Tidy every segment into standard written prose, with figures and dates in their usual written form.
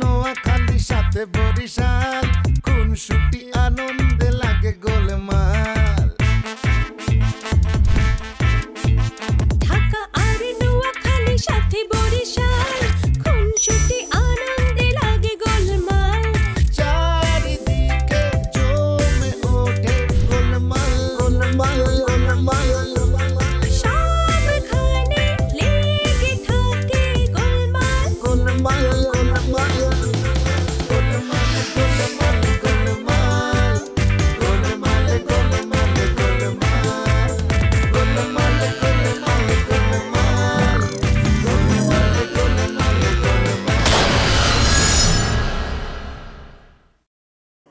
নোয়াখালী সাথে বরিশাল কোন ছুটি আনন্দে লাগে গোলমাল ঢাকা আর নোয়াখালী সাথে বরিশাল কোন ছুটি আনন্দে লাগে গোলমাল চারিদিকে জমে ওঠে গোলমাল গোলমাল গোলমাল সবখানে লেগে থাকে গোলমাল গোলমাল গোলমাল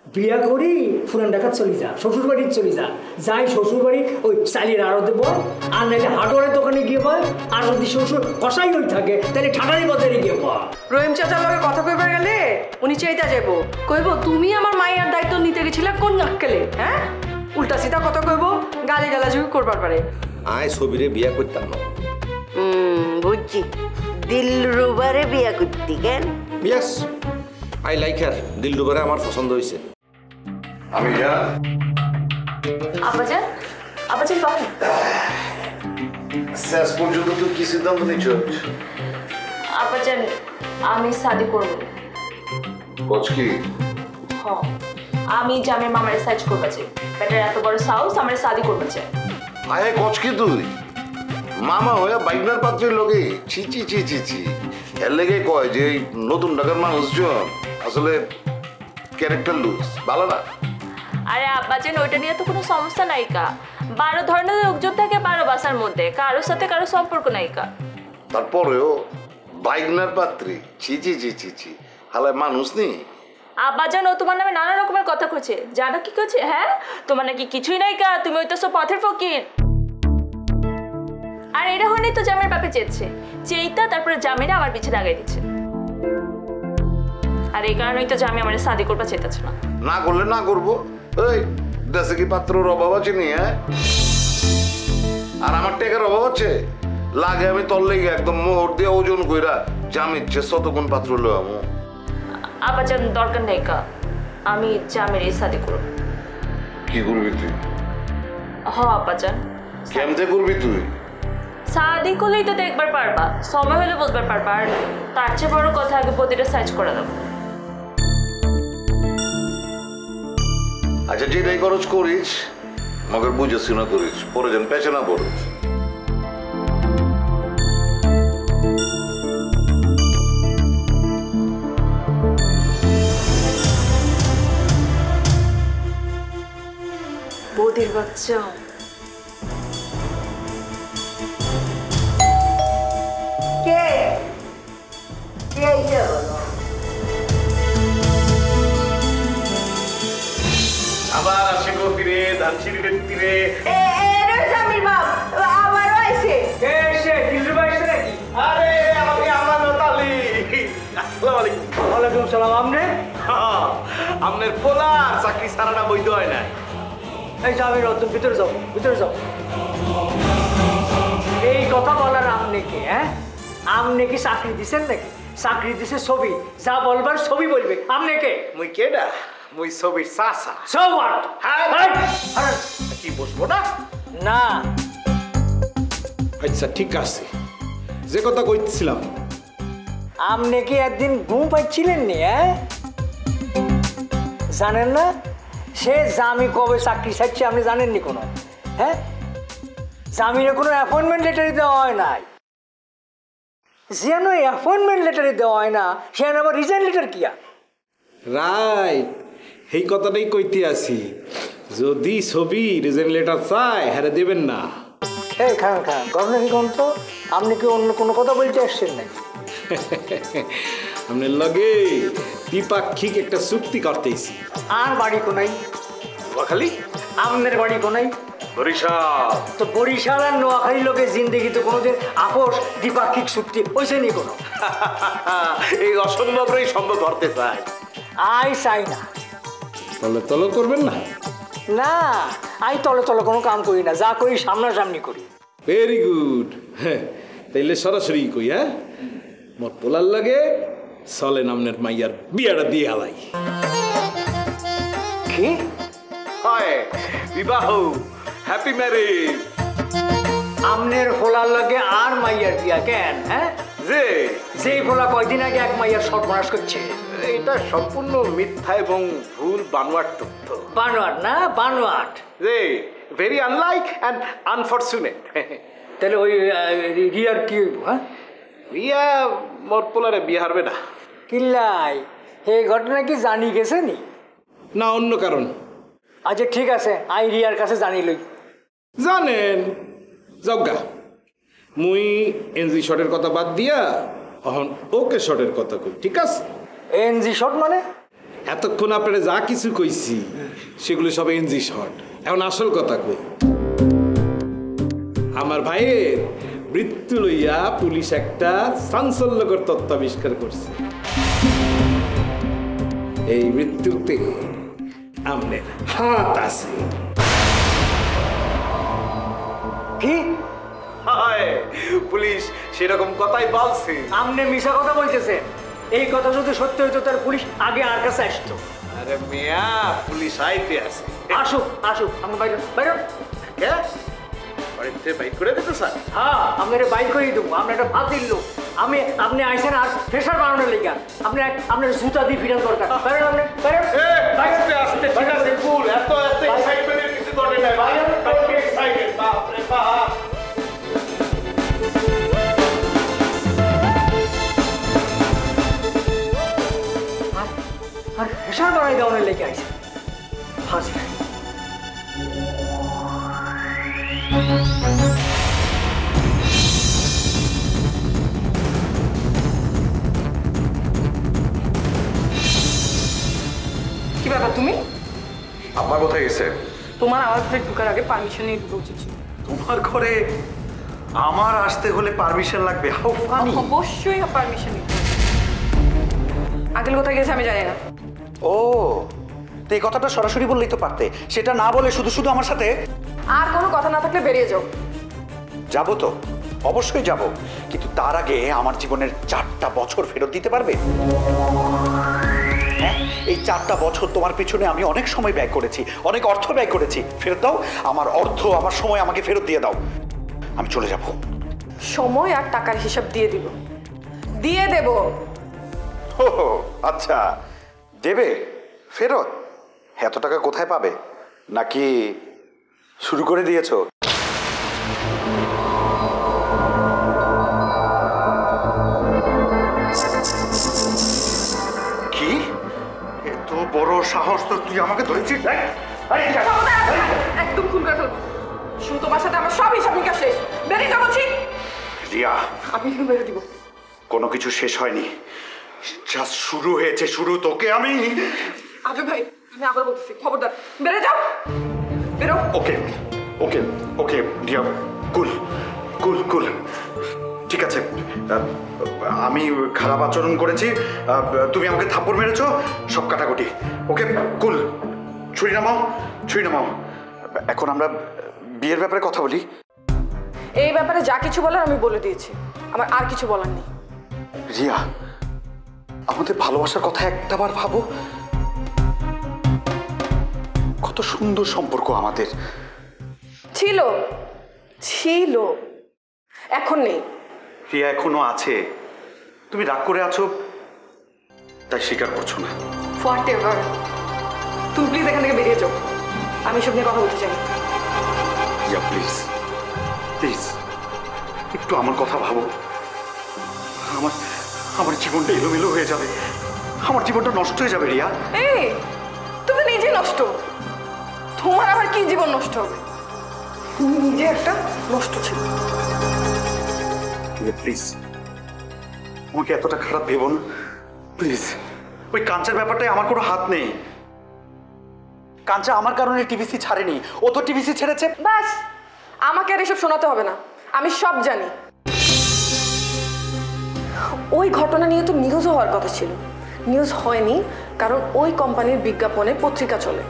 বিয়া করি পুরান ঢাকা চলে যা শ্বশুর বাড়ি চলে যা যাই শ্বশুর বাড়ি ওই চালির আড়তে বল আর নাহলে হার্ডওয়ারের দোকানে গিয়ে বল আর যদি শ্বশুর কষাই হয়ে থাকে তাহলে ঠাটারি বাজারে গিয়ে বল রহিম চাচার লগে কথা কইবার গেলে উনি চাইতা যাইব কইব তুমি আমার মায়ের দায়িত্ব নিতে গেছিলে কোন নাক্কেলে হ্যাঁ উল্টা সিধা কথা কইব গালি গালাজুই করবার পারে আয় ছবিরে বিয়া করতাম না বুঝছি দিলরুবারে বিয়া করতি কেন ইয়েস আই লাইক হার দিলরুবারে আমার পছন্দ হয়েছে আমি যা আব্বাজান বাবু শেষ পর্যন্ত তুই কি সিদ্ধান্ত নিচ্ছ আব্বাজান আমি শাদি করব কোচ কি হ্যাঁ আমি জামের মামারে সার্চ করব চাই বেটার এত বড় সাউস আমার শাদি করব চাই আয় কোচ কি তুই মামা হয়ে বাইকনার পাত্রের লগে ছি ছি ছি ছি ছি এর লেগে কয় যে নতুন ঢাকার মানুষজন আসলে ক্যারেক্টার লুজ ভালো না আরে আব্বাজান ওইটা নিয়ে তো কোনো সমস্যা নাই কা 12 ধরনের লোকজন থাকে 12 বাসার মধ্যে কারোর সাথে কারো সম্পর্ক নাই কা তারপরেও বাইকনার পাত্রী ছি ছি ছি ছি ছি হালায় মানুষ নেই আব্বাজান ও তোমার নামে নানা রকমের কথা কইছে জানো কি কইছে হ্যাঁ তোমার নাকি কিছুই নাই কা তুমি ওই তো সব পথের ফকির আর এটা হলেই তো জামের বাপে চেয়েছে চেইতা তারপরে জামিরা আমার পিছে লাগাই দিচ্ছে আর এই কারণেই তো জামি আমার শাদি করবা চেয়েছে না না করলে না করবো এই দেশে কি পাত্রর অভাব আছে নি হ্যাঁ আর আমার টাকার অভাব আছে লাগে আমি তোর লেগে একদম মোহর দিয়ে ওজন কইরা জামিচ্ছে শতগুণ পাত্র লো আমি আব্বাজান দরকার নেই কা আমি জামির এই শাদি করব কি করবি তুই হ আব্বাজান কেমতে করবি তুই শাদি করলেই তো দেখবার পারবা সময় হলে বুঝবার পারবা আর তার চেয়ে বড় কথা আগে প্রতিটা সার্চ করে দেবো আচ্ছা যেটাই খরচ করিস মগর বুঝে শুনে করিস পরে যেন পেছে না পড়িস বৌদির বাচ্চা কে কে আইছে বলো আবার আসে গো ফিরে ধানসিঁড়ির তীরে রে জামির বাপ আবারও আইছে কে এসে দিলরুবা এসে নাকি আরে আমি আমানত আলী আসসালামু আলাইকুম ওয়ালাইকুম সালাম আমনে আপনার পোলার চাকরি সারাটা বৈধ হয় না এই জামির তুমি ভিতরে যাও এই কথা বলার আমনে কি হ্যাঁ আমনে কি চাকরি দিছেন নাকি চাকরি দিছে ছবি যা বলবার ছবি বলবে আমনে কে মুই কেডা মুই ছবির চাচা সো হোয়াট হ্যাঁ কি বসবো না না আচ্ছা ঠিক আছে যে কথা কইতেছিলাম আমনে কি একদিন ঘুম পাইছিলেন নি হ্যাঁ জানেন না সে জামি কবে চাকরি ছাড়ছে আপনি জানেননি কোনো হ্যাঁ জামিনে কোনো অ্যাপয়েন্টমেন্ট লেটারই দেওয়া হয় নাই যেন অ্যাপয়েন্টমেন্ট লেটারই দেওয়া হয় না সে আবার রিজাইন লেটার কিয়া রাইট এই কথাটাই কইতে আছি যদি ছবি রিজেন লেটার চায় হ্যাঁ দেবেন না এই খান গভর্নর কি কোন তো আপনি কি অন্য কোনো কথা বলতে আসছেন নাকি আপনার লগে দ্বিপাক্ষিক একটা চুক্তি করতেছি আর বাড়ি কোনাই নোয়াখালী আমনের বাড়ি কোনাই বরিশাল তো বরিশাল আর নোয়াখালীর লোকের জিন্দগি তো কোনোদিন আপোষ দ্বিপাক্ষিক চুক্তি হয়েছে নি কোনো এই অসম্ভবটাই সম্ভব করতে চায় আই চাই না তলে করবেন না না আই তলে কোনো কাম করি না যা করি সামনাসামনি করি ভেরি গুড হ্যাঁ তাইলে সরাসরি কই হ্যাঁ মোর পোলার লাগে চলেন আপনার মাইয়ার বিয়াটা দিয়ে আলাই। কি হয় বিবাহ, হ্যাপি ম্যারেজ। আমনের ফোলার লগে আর মাইয়ার বিয়া কেন? হ্যাঁ, যে যেই ফোলা কয়দিন আগে এক মাইয়ার সর্বনাশ করছে। এটা সম্পূর্ণ মিথ্যা এবং ভুল বানোয়াট তথ্য। বানোয়াট না, বানোয়াট। যে ভেরি আনলাইক অ্যান্ড আনফর্চুনেট। তাহলে ওই রিয়ার কি হইব? হ্যাঁ, রিয়া মোর পোলারে বিয়ে হারবে না। কিল্লাই এই ঘটনা কি জানি গেছে নি? না অন্য কারণ? আচ্ছা ঠিক আছে, আই রিয়ার কাছে জানি লই। জানেন জগা, মুই এনজি শটের কথা বাদ দিয়া এখন ওকে শটের কথা কই, ঠিক আছে? এনজি শট মানে? এতক্ষণ আপনারা যা কিছু কইছি সেগুলো সব এনজি শট। এখন আসল কথা কই। আমার ভাইয়ের মৃত্যু লইয়া পুলিশ একটা চাঞ্চল্যকর তথ্য আবিষ্কার করছে। এই মৃত্যুতে আমনের হাত আছে। কি? হায়, পুলিশ সেরকম কথাই বলছে। আমনে মিশা কথা বলতেছে। এই কথা যদি সত্য হইতো তার পুলিশ আগে আর কাছে আসতো। আরে মিয়া, পুলিশ আইতে আছে। আসুক আসুক, আমি বাইরে বাইরে। কে বাড়িতে বাইক করে দিতে স্যার? হ্যাঁ, আপনার বাইক করে দেবো। আপনার একটা ফাঁসির লোক। আপনি আইসেন আর প্রেশার বাড়ানোর লেগা। আপনার জুতা দিয়ে ফিরান দরকার। বাইরেন আপনি, বাইরেন। আস্তে আস্তে, ঠিক আছে, কুল। এত এক্সাইটমেন্টের কিছু দরকার নাই ভাই। আমি এক্সাইটেড, বাপ রে বাপ। আর প্রেশার বাড়াই দেওয়ানোর লেগে আইসেন ফাঁসি। কি ব্যাপার তুমি? আব্বা কোথায় গেছে? তোমার আমার ঘরে ঢোকার আগে পারমিশন নিয়ে ঢুকে উচিত ছিল। তোমার ঘরে আমার আসতে হলে পারমিশন লাগবে? How funny! অবশ্যই পারমিশন নিতে হবে। আঙ্কেল কোথায় গেছে আমি জানি না। ও, তো এই কথাটা সরাসরি বললেই তো পারতে। সেটা না বলে শুধু শুধু আমার সাথে। আর কোনো কথা না থাকলে বেরিয়ে যাও। যাবো তো, অবশ্যই যাব, কিন্তু তার আগে আমার জীবনের 4টা বছর ফেরত দিতে পারবে? হ্যাঁ, এই 4টা বছর তোমার পিছনে আমি অনেক সময় ব্যয় করেছি, অনেক অর্থ ব্যয় করেছি। ফেরত দাও আমার অর্থ, আমার সময় আমাকে ফেরত দিয়ে দাও। আমি চলে যাব। সময় আর টাকার হিসাব দিয়ে দিব, দিয়ে দেব। ও আচ্ছা, দেবে ফেরত? এত টাকা কোথায় পাবে? নাকি শুরু করে দিয়েছো? কি এত বড় সাহস তো তুই আমাকে ধরেছিস? একদম খুন করে ফেলবো। শুধু তোমার সাথে আমার সব হিসাব নিকাশ শেষ। বেরিয়ে যাও বলছি। রিয়া, আমি কিন্তু বেরিয়ে দিব। কোনো কিছু শেষ হয়নি, জাস্ট শুরু হয়েছে। শুরু তোকে আমি। আজু ভাই, আমি আবার বলতেছি, খবরদার বেরিয়ে যাও। বেরো। ওকে ওকে ওকে রিয়া, কুল কুল কুল, ঠিক আছে। আমি খারাপ আচরণ করেছি, তুমি আমাকে থাপ্পড় মেরেছো, সব কাটাকুটি। ওকে কুল, ছুরি নামাও, ছুরি নামাও। এখন আমরা বিয়ের ব্যাপারে কথা বলি। এই ব্যাপারে যা কিছু বলার আমি বলে দিয়েছি, আমার আর কিছু বলার নেই। রিয়া, আমাদের ভালোবাসার কথা একটাবার ভাবো। কত সুন্দর সম্পর্ক আমাদের ছিল ছিল, এখন নেই। রিয়া, এখনো আছে। তুমি রাগ করে আছো তাই স্বীকার করছো না। হোয়াটএভার, তুমি প্লিজ এখান থেকে বেরিয়ে যাও। আমি সব নিয়ে কথা বলতে চাই। রিয়া প্লিজ প্লিজ, একটু আমার কথা ভাবো। আমার আমার জীবনটা এলোমেলো হয়ে যাবে, আমার জীবনটা নষ্ট হয়ে যাবে। রিয়া, এই তুমি নিজে নষ্ট, তোমার আবার কি জীবন নষ্ট হবে? তুমি নিজে একটা নষ্ট ছিল। প্লিজ আমাকে এতটা খারাপ ভেবো না প্লিজ। ওই কাঞ্চার ব্যাপারটায় আমার কোনো হাত নেই। কাঞ্চা আমার কারণে টিভিসি ছাড়েনি, ও তো টিভিসি ছেড়েছে। বাস, আমাকে আর এসব শোনাতে হবে না, আমি সব জানি। ওই ঘটনা নিয়ে তো নিউজও হওয়ার কথা ছিল, নিউজ হয়নি কারণ ওই কোম্পানির বিজ্ঞাপনে পত্রিকা চলে।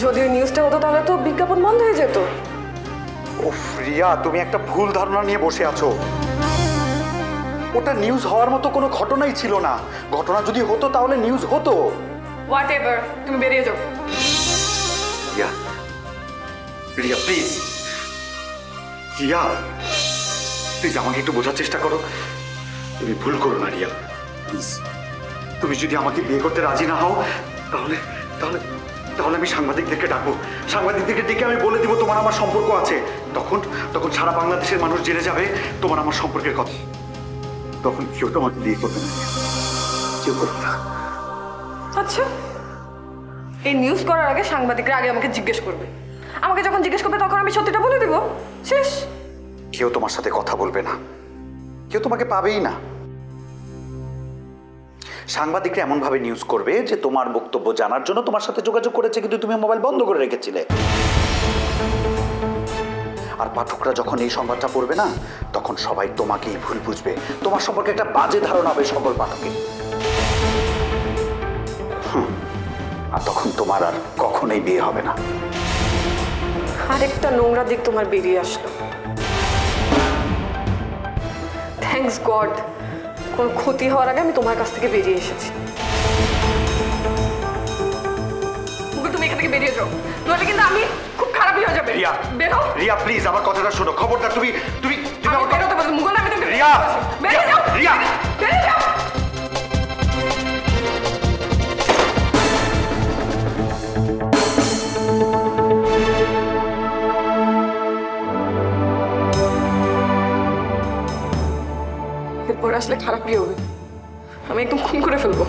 যদি ওই নিউজটা হতো তাহলে তো বিজ্ঞাপন বন্ধ হয়ে যেত। ও রিয়া, তুমি একটা ভুল ধারণা নিয়ে বসে আছো। ওটা নিউজ হওয়ার মতো কোনো ঘটনাই ছিল না। ঘটনা যদি হতো তাহলে নিউজ হতো। হোয়াট এভার, তুমি বেরিয়ে যাও। রিয়া, রিয়া প্লিজ, রিয়া প্লিজ আমাকে একটু বোঝার চেষ্টা করো। তুমি ভুল করো না রিয়া, প্লিজ। তুমি যদি আমাকে বিয়ে করতে রাজি না হও তাহলে তাহলে তাহলে আমি সাংবাদিকদেরকে ডাকবো। সাংবাদিকদেরকে ডেকে আমি বলে দিব তোমার আমার সম্পর্ক আছে। তখন তখন সারা বাংলাদেশের মানুষ জেনে যাবে তোমার আমার সম্পর্কের কথা। তখন কেউ তোমাকে বিয়ে করবে না, কেউ করবে না। আচ্ছা, এই নিউজ করার আগে সাংবাদিকরা আগে আমাকে জিজ্ঞেস করবে। আমাকে যখন জিজ্ঞেস করবে তখন আমি সত্যিটা বলে দিব, শেষ। কেউ তোমার সাথে কথা বলবে না, কেউ তোমাকে পাবেই না। সাংবাদিকরা এমন ভাবে নিউজ করবে যে তোমার বক্তব্য জানার জন্য তোমার সাথে যোগাযোগ করেছে, কিন্তু তুমি মোবাইল বন্ধ করে রেখেছিলে। আর পাঠকরা যখন এই সংবাদটা পড়বে না, তখন সবাই তোমাকেই ভুল বুঝবে। তোমার সম্পর্কে একটা বাজে ধারণা হবে সকল পাঠকের। আর তখন তোমার আর কখনোই বিয়ে হবে না। আরেকটা নোংরা দিক তোমার বেরিয়ে আসলো। থ্যাঙ্কস গড, কোনো ক্ষতি হওয়ার আগে আমি তোমার কাছ থেকে বেরিয়ে এসেছি। তুমি এখান থেকে বেরিয়ে যাও, নইলে কিন্তু আমি খুব খারাপই হয়ে যাবে। রিয়া, বেরো। রিয়া প্লিজ আমার কথাটা শোনো, খবরদার। তুমি তুমি তুমি আমি আমার বেরোতে বলছি, মুঘল আমি তুমি রিয়া, বেরিয়ে যাও। রিয়া, বেরিয়ে যাও। এরপর আসলে খারাপই হবে, আমি একদম খুন করে ফেলবো।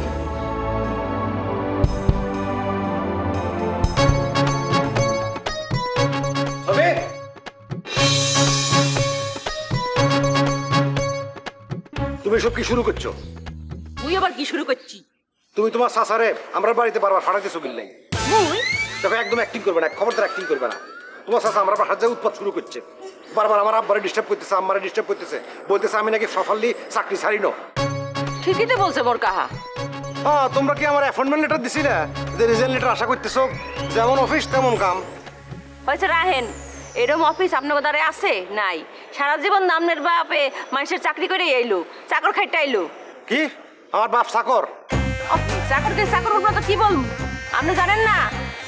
তুমি সব কি শুরু করছো? তুই আবার কি শুরু করছি? তুমি তোমার সাসারে আমরা বাড়িতে বারবার ফাটাইতেছো বিল নাই। মুই দেখো একদম অ্যাক্টিং করবে না, খবরদার অ্যাক্টিং করবে না। তোমার সাসা আমরা বাসার যা উৎপাত শুরু করছে, বারবার আমার আব্বারে ডিস্টার্ব করতেছে, আম্মারে ডিস্টার্ব করতেছে, বলতেছে আমি নাকি সফললি চাকরি ছাড়ি না। ঠিকই তো বলছে মোর কাহা। হ্যাঁ, তোমরা কি আমার অ্যাপয়েন্টমেন্ট লেটার দিছি না, যে রিজাইন লেটার আশা করতেছো? যেমন অফিস তেমন কাম। হয়েছে রাহেন, এরম অফিস আপনার দ্বারা আছে নাই? সারা জীবন নামনের বাপে মানুষের চাকরি করে আইলো, চাকর খাইতে আইলো। কি আমার বাপ চাকর? চাকরকে চাকর বলবো তো কি বলবো? আপনি জানেন না,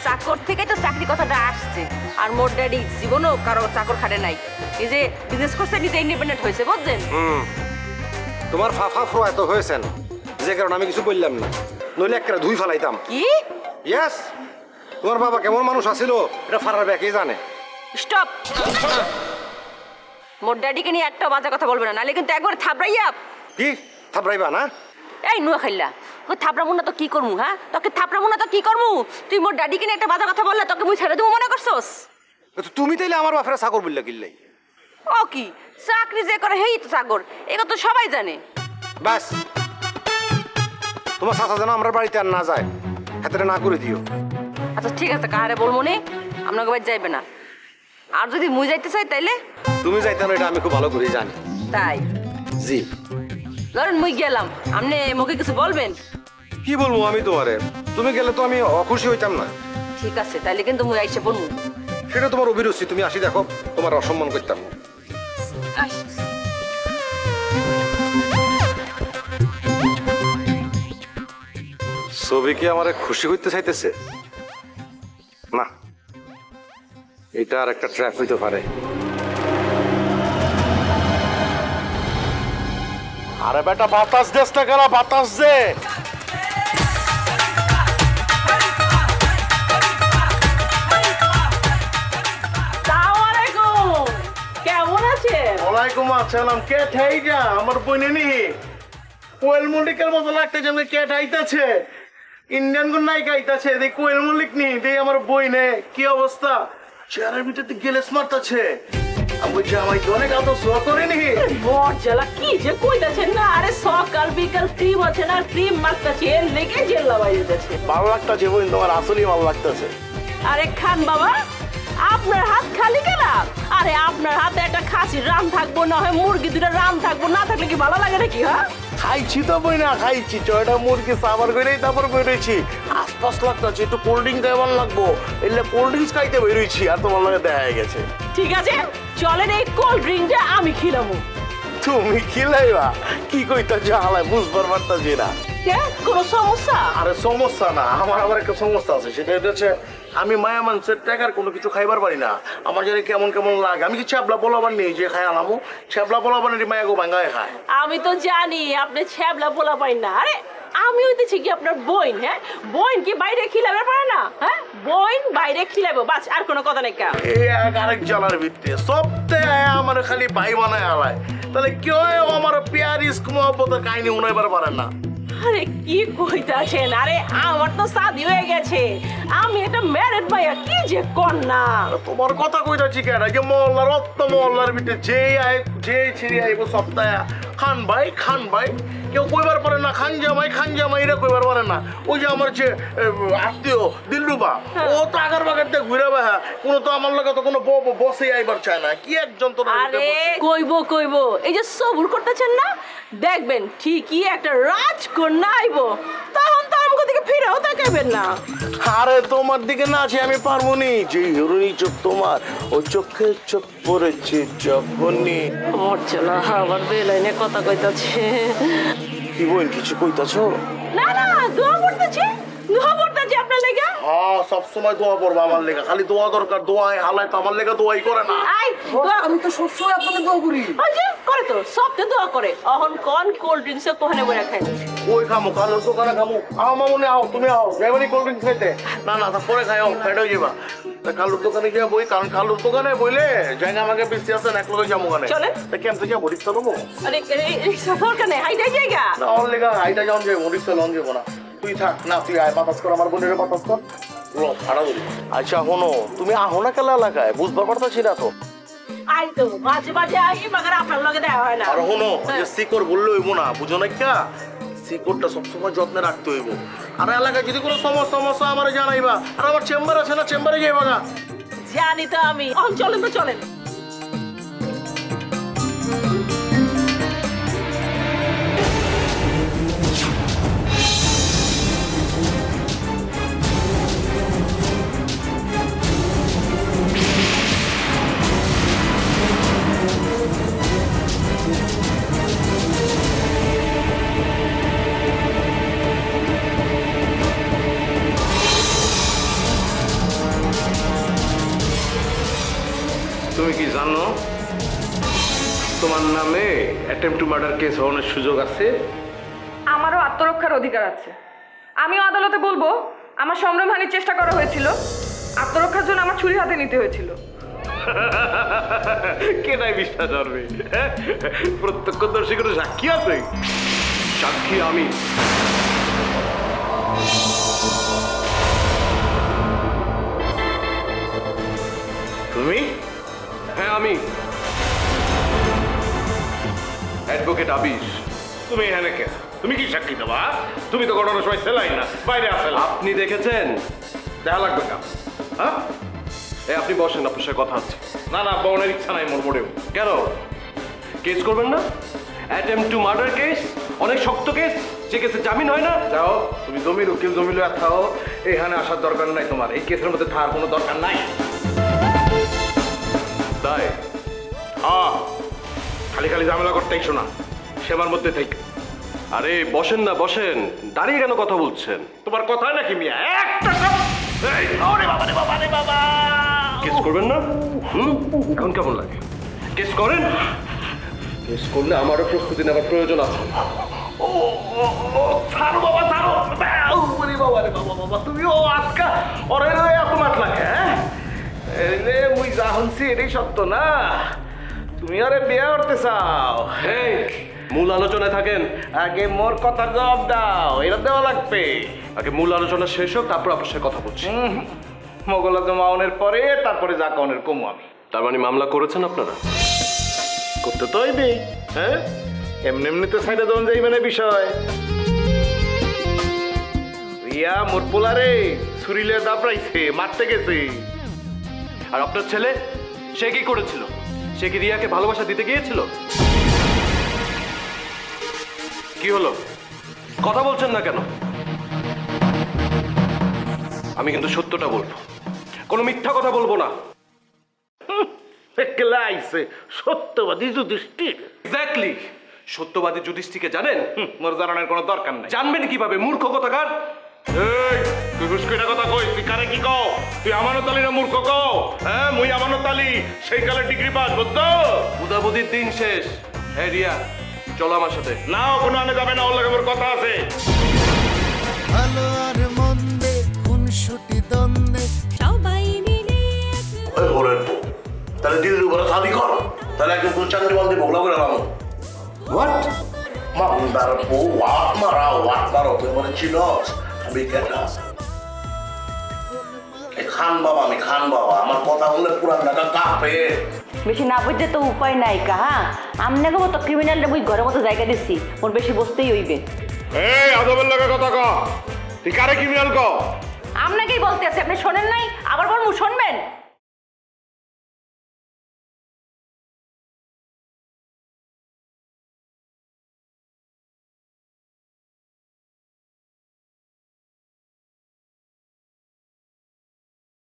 চাকর থেকে তো চাকরি কথাটা আসছে। আর মোর ড্যাডি জীবনও কারো চাকর খাটে নাই, নিজে বিজনেস করছে, নিজে ইন্ডিপেন্ডেন্ট হয়েছে, বুঝছেন? তোমার ফাফা ফ্রো এত হয়েছেন যে কারণে আমি কিছু বললাম না, নইলে একটা ধুই ফেলাইতাম। কি? ইয়েস, তোমার বাবা কেমন মানুষ আছিল এটা ফারার ব্যাকেই জানে। স্টপ! মোর ড্যাডিকে নিয়ে একটা বাজে কথা বলবে না, নাহলে কিন্তু একবার থাপড়াইয়া। কি থাপড়াইবা না? এই নুয়া খাইলা, ও থাপড়ামু না তো কি করমু? হ্যাঁ, তোকে থাপড়ামু না তো কি করমু? তুই মোর ড্যাডিকে নিয়ে একটা বাজে কথা বললে তোকে মুই ছেড়ে দেবো মনে করছস? তুমি তাইলে আমার বাপের চাকর বললে কিল্লাই? ও কি চাকরি যে করে হেই তো চাকর, এগুলো তো সবাই জানে। ব্যাস, তোমার চাচা যেন আমার বাড়িতে আর না যায়, হাতে না করে দিও। আচ্ছা ঠিক আছে, কাহারে বলবো নে, আপনাকে বাড়ি যাইবে না। আর যদি মুই যাইতে চাই তাইলে? তুমি যাইতে না এটা আমি খুব ভালো করে জানি। তাই? জি। ধরেন মুই গেলাম, আপনি মুখে কিছু বলবেন? কি বলবো আমি তোমারে? তুমি গেলে তো আমি অখুশি হইতাম না। ঠিক আছে, তাইলে কিন্তু মুই আইসে বলবো। সেটা তোমার অভিরুচি, তুমি আসি দেখো, তোমার অসম্মান করতাম না। ছবি কি আমার খুশি করতে চাইতেছে? না, এটা আর একটা ট্র্যাপ হইতে পারে। আরে বেটা বাতাস দেশ না কেন, বাতাস দে। কেমন আছেন? ওয়ালাইকুম আসসালাম। কে ঠাইটা আমার বইনে নি কোয়েল মল্লিকের মতো লাগতেছে, আমাকে কে ঠাইতাছে? ইন্ডিয়ান কোন নায়িকা আইতাছে, দেখ কোয়েল মল্লিক নি, দেখ আমার বইনে কি অবস্থা, চেয়ারের ভিতরে গেলেস মারতাছে। আমি বলছি আমায় তো অনেক আদর সোয়া করেনি। মজালা কি যে কইতাছেন না, আরে সকাল বিকাল ক্রিম আছে না, ক্রিম মারতাছে, এর লেগে জেল্লা বাইরেছে। ভালো লাগতাছে বই, তোমার আসলেই ভালো লাগতাছে। আরে খান বাবা, আপনার হাত খালি কেন? আরে আপনার হাতে একটা খাসির রাম থাকবো, না হয় মুরগি দুটো রাম থাকবো, না থাকলে কি ভালো লাগে নাকি? হ্যাঁ খাইছি তো বই না, খাইছি ছয়টা মুরগি সাবার করেই তারপর বেরোইছি। আশপাশ লাগতাছে, একটু কোল্ড ড্রিঙ্ক দেওয়ার লাগবো, এলে কোল্ড ড্রিঙ্কস খাইতে বেরোইছি, আর তোমার লগে দেখা গেছে। ঠিক আছে, চলেন এই কোল্ড ড্রিঙ্কটা আমি খিলামু। তুমি কি লাইবা কি কইতা জাহালাই বুঝবার পারতাছি না। কোনো সমস্যা? আরে সমস্যা না, আমার আবার একটা সমস্যা আছে। সেটা হচ্ছে আমি মায়া মানুষের টাকার কোনো কিছু খাইবার পারি না। আমার জানি কেমন কেমন লাগে। আমি কি ছ্যাবলা পোলাবার নেই যে খাই আলামো? ছ্যাবলা পোলাবার মায়া গো ভাঙ্গায় খায়। আমি তো জানি আপনি ছ্যাবলা বলা পাই না। আরে আমি হইতেছি কি আপনার বোন। হ্যাঁ, বোন কি বাইরে খিলাবে পারে না? হ্যাঁ, বোন বাইরে খিলাবে, বাস, আর কোনো কথা নেই। এই এক আরেক জ্বালার ভিত্তিতে সপ্তাহে আমার খালি ভাই বানায় আলায়। তাহলে কেউ আমার পেয়ার ইস্ক মহব্বতের কাহিনী উনাইবার পারে না। আরে কি কইতাছেন? আরে আমার তো শাদি হয়ে গেছে, আমি একটা ম্যারেড ভাইয়া, কি যে কন্যা। তোমার কথা কইতাছি কেন? যে মহল্লার রত্ন মহল্লার ভিতরে যে ছিড়ি আইব সপ্তাহে খান ভাই কেউ কইবার পারে না খান জামাই এরা কইবার পারে না। ওই যে আমার যে আত্মীয় দিলরুবা, ও তো আগার বাগার দিয়ে ঘুরে বেহা, কোনো তো আমার লাগে তো কোনো বসে আইবার চায় না। কি একজন তো আরে কইব এই যে সবুর করতেছেন না, দেখবেন ঠিকই একটা রাজকন্যা আইব, তখন তো আমাকে দিকে ফিরেও তাকাবেন না। আরে তোমার দিকে না আছে আমি পারবো নি। যে হিরোনি চোখ তোমার, ও চোখে চোখ পড়েছে যখনই। আমার চলা আবার বেলাইনে কথা কইতাছে। কি বল কিছু কইতাছ? না দোয়া পড়তেছি আপনার লেগে। হ্যাঁ, সবসময় দোয়া করবো আমার লেগে। খালি দোয়া দরকার, দোয়াই হালাই তো আমার লেগে দোয়াই করে না। আমি তো সবসময় আপনাকে দোয়া করি। করে তো সবকে দোয়া করে। অহন কোন কোল্ড ড্রিঙ্কস কোহানে বইরা খাই ওই খামো কালো দোকানে খামো। আও মামুনি আও, তুমি আও ড্রাইভারি কোল্ড ড্রিঙ্কস খাইতে। না তারপরে খাই, ফেড হয়ে যাবা। তা কালুর দোকানে গিয়ে বই, কারণ কালুর দোকানে বইলে জায়গা আমাকে বেশি আছে না, এক লোকে যাবো ওখানে। চলে তা কেমন যাবো? রিক্সা নেবো? আরে রিক্সা দরকার নেই, হাইটাই জায়গা না ওর লেগা হাইটা যাওয়া যাবো, রিক্সা লন যাবো না। তুই থাক না, তুই আয় বাতাস কর, আমার বোনের বাতাস কর। ভাড়া বলি। আচ্ছা হনো, তুমি আহো না কেলা এলাকায়, বুঝবার পারতাছি না তো। আই তো মাঝে আই, মাগার আপনার লগে দেওয়া হয় না। আর হনো, যে শিকড় বললে হইব না, বুঝো না কা? শিকড়টা সবসময় যত্নে রাখতে হইব। আর এলাকায় যদি কোনো সমস্যা আমার জানাইবা। আর আমার চেম্বার আছে না, চেম্বারে যাইবা না। জানি তো আমি। চলেন। তুমি কি জানো তোমার নামে অ্যাটেম্পট টু মার্ডার কেস হওয়ার সুযোগ আছে? আমারও আত্মরক্ষার অধিকার আছে। আমিও আদালতে বলবো আমার সম্ভ্রমহানির চেষ্টা করা হয়েছিল, আত্মরক্ষার জন্য আমার ছুরি হাতে নিতে হয়েছিল। কেনাই বিশ্বাস করবে? প্রত্যক্ষদর্শী কোনো সাক্ষী আছে? সাক্ষী আমি। তুমি? হ্যাঁ আমি অ্যাডভোকেট আবিশ। তুমি এখানে কেন? তুমি কি সাক্ষী দেবা? তুমি তো ঘটনার সময় সেলাই না, বাইরে আসেন। আপনি দেখেছেন? দেখা লাগবে না। হ্যাঁ, আপনি বসেন, আপনার সাথে কথা আছে। না বউনের ইচ্ছা নাই মোর মোড়েও। কেন কেস করবেন না? অ্যাটেম্পট টু মার্ডার কেস অনেক শক্ত কেস, যে কেসে জামিন হয় না। যাও তুমি জমির উকিল, জমিল থাও, এখানে আসার দরকার নাই তোমার। এই কেসের মধ্যে থাকার কোনো দরকার নাই। তাই খালি ঝামেলা করতে আইসো না, সেবার মধ্যে থেকে। আরে বসেন না, বসেন। দাঁড়িয়ে কেন কথা বলছেন? তোমার কথা নাকি মিয়া? একটা কেস করবেন না? এখন কেমন লাগে? কেস করেন। কেস করলে আমারও প্রস্তুতি নেওয়ার প্রয়োজন আছে। ছাড়ো বাবা, ছাড়ো। বাবা রে বাবা, তুমিও আজকা ওরে এত মাত লাগে? হ্যাঁ, মুই যা শুনছি এটাই সত্য না? তুমি আরে বিয়ে করতে চাও? মূল আলোচনায় থাকেন। আগে মোর কথার জবাব দাও, এটা দেওয়া লাগবে। আগে মূল আলোচনা শেষ হোক, তারপর আপনার সাথে কথা বলছি। মোগলা জমাওনের পরে তারপরে যা কনের কমু আমি। তার মানে মামলা করেছেন আপনারা? করতে তো হইবে। হ্যাঁ, এমনিতে সাইডে দেওয়া যাইবে না বিষয়। রিয়া মোর পোলারে ছুরিলে দাপড়াইছে, মারতে গেছে। আর আপনার ছেলে, সে কি করেছিল? সে কি রিয়াকে ভালোবাসা দিতে গিয়েছিল? কি হলো, কথা বলছেন না কেন? আমি কিন্তু সত্যটা বলবো, কোনো মিথ্যা কথা বলবো না। সত্যবাদী যুধিষ্ঠির। এক্স্যাক্টলি। সত্যবাদী যুধিষ্ঠিকে জানেন? মোর জানানোর কোনো দরকার নাই। জানবেন কিভাবে, মূর্খ কথাকার। এই তুই হুস্কিটা কথা কই, তুই কারে কি কও? তুই আমানত আলী না মূর্খ কও? হ্যাঁ মুই আমানত আলী, সেই কালে ডিগ্রি পাস, বুঝতো? বুদাবুদির দিন শেষ। হ্যাঁ রিয়া, চলো আমার সাথে। না কোনো আনে যাবে না, ওর লাগে মোর কথা আছে। ভালো আর মন্দে খুনসুটি দ্বন্দ্বে সবাই মিলে ওই ঘরের বউ তাহলে দিদির উপরে শাদি কর, তাহলে একদম কোন চাকরি বান্ধি ভোগলা করে নামো। হোয়াট? মামদার বউ ওয়াট মারো, তুই মানে চিনস আমি কেটা? খান বাবা, আমি খান বাবা, আমার কথা বললে পুরান ঢাকা কাঁপে। বেশি না বুঝতে তো উপায় নাই কা। হ্যাঁ আমনাকে মতো ক্রিমিনালটা মুই ঘরের মতো জায়গা দিচ্ছি, ওর বেশি বসতেই হইবে। এই আদবের লাগে কথা ক, তুই কারে ক্রিমিনাল ক? আপনাকেই বলতে আছে, আপনি শোনেন নাই, আবার বলবো শুনবেন?